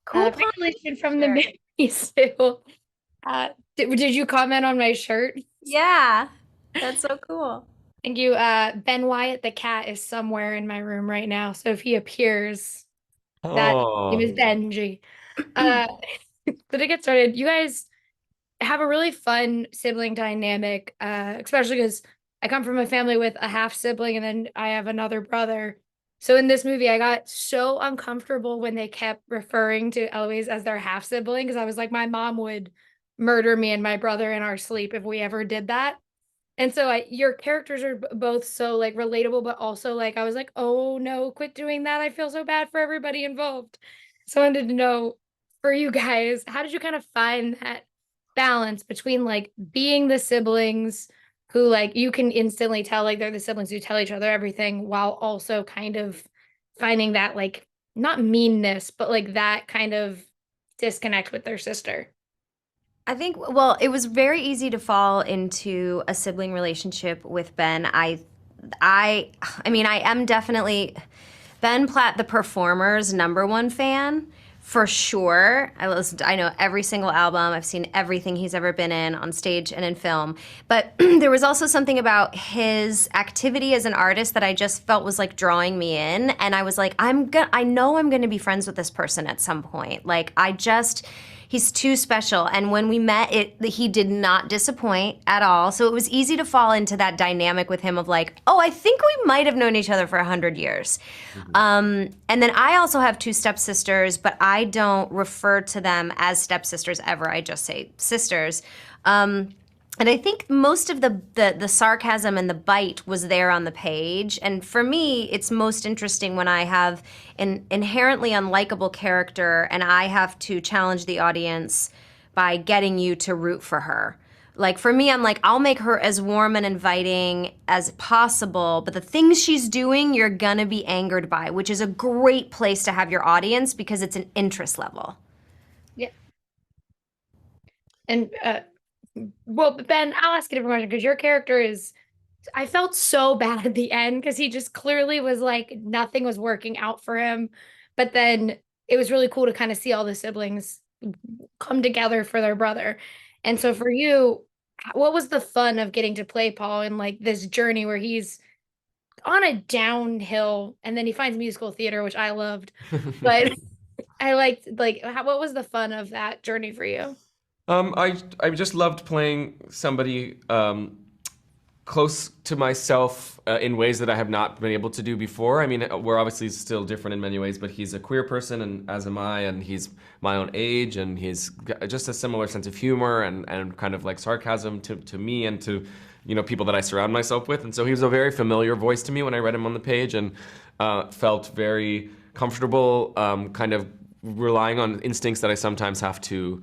Cool pond Regulation from the shirt. movies too. Did you comment on my shirt? Yeah, that's so cool. Thank you. Ben Wyatt, the cat, is somewhere in my room right now. So if he appears, that name is Oh, Benji. Uh, but to get started, you guys have a really fun sibling dynamic, especially because I come from a family with a half sibling and then I have another brother. So in this movie, I got so uncomfortable when they kept referring to Eloise as their half sibling because I was like, my mom would murder me and my brother in our sleep if we ever did that. And so your characters are both so like relatable, but also like I was like, oh no, quit doing that. I feel so bad for everybody involved. So I wanted to know for you guys, how did you kind of find that balance between like being the siblings who like you can instantly tell like they're the siblings who tell each other everything while also kind of finding that like not meanness, but like that kind of disconnect with their sister? I think, well, it was very easy to fall into a sibling relationship with Ben. I, I mean, I am definitely Ben Platt, the performer's number one fan for sure. I know every single album. I've seen everything he's ever been in on stage and in film. But there was also something about his activity as an artist that I just felt was like drawing me in, and I was like, I know I'm gonna be friends with this person at some point. Like I just he's too special. And when we met, he did not disappoint at all. So it was easy to fall into that dynamic with him of like, oh, I think we might have known each other for 100 years. And then I also have two stepsisters, but I don't refer to them as stepsisters ever. I just say sisters. And I think most of the sarcasm and the bite was there on the page. And for me, it's most interesting when I have an inherently unlikable character and I have to challenge the audience by getting you to root for her. Like for me, I'm like, I'll make her as warm and inviting as possible, but the things she's doing, you're gonna be angered by, which is a great place to have your audience because it's an interest level. Yeah. And well, Ben, I'll ask a different question because your character is I felt so bad at the end because he just clearly was like nothing was working out for him. But then it was really cool to kind of see all the siblings come together for their brother. And so for you, what was the fun of getting to play Paul in like this journey where he's on a downhill and then he finds musical theater, which I loved. But I liked like what was the fun of that journey for you? I just loved playing somebody close to myself in ways that I have not been able to do before. I mean, we're obviously still different in many ways, but he's a queer person, and as am I, and he's my own age, and he's got just a similar sense of humor and kind of like sarcasm to me and to people that I surround myself with. And so he was a very familiar voice to me when I read him on the page, and felt very comfortable, kind of relying on instincts that I sometimes have to.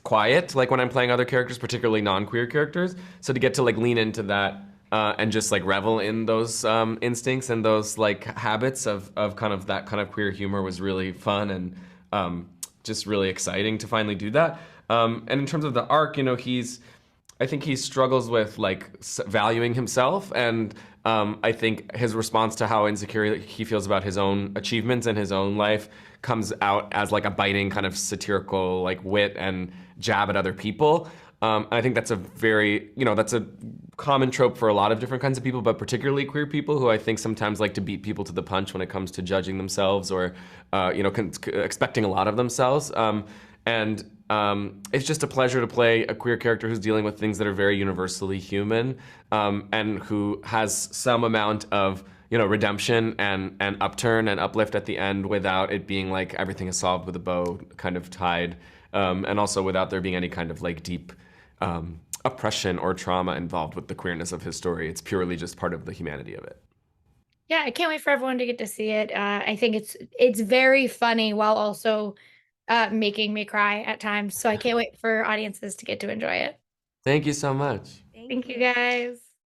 Quiet, like when I'm playing other characters, particularly non-queer characters. So to get to like lean into that and just like revel in those instincts and those like habits of kind of that kind of queer humor was really fun and just really exciting to finally do that. And in terms of the arc, I think he struggles with like valuing himself, and I think his response to how insecure he feels about his own achievements in his own life comes out as like a biting kind of satirical like wit and jab at other people. And I think that's a very, that's a common trope for a lot of different kinds of people, but particularly queer people who I think sometimes like to beat people to the punch when it comes to judging themselves or, expecting a lot of themselves. And it's just a pleasure to play a queer character who's dealing with things that are very universally human, and who has some amount of redemption and upturn and uplift at the end without it being like everything is solved with a bow kind of tied, and also without there being any kind of like deep oppression or trauma involved with the queerness of his story. It's purely just part of the humanity of it. Yeah, I can't wait for everyone to get to see it. I think it's very funny while also making me cry at times. So I can't wait for audiences to get to enjoy it. Thank you so much. Thank Thank you you. guys.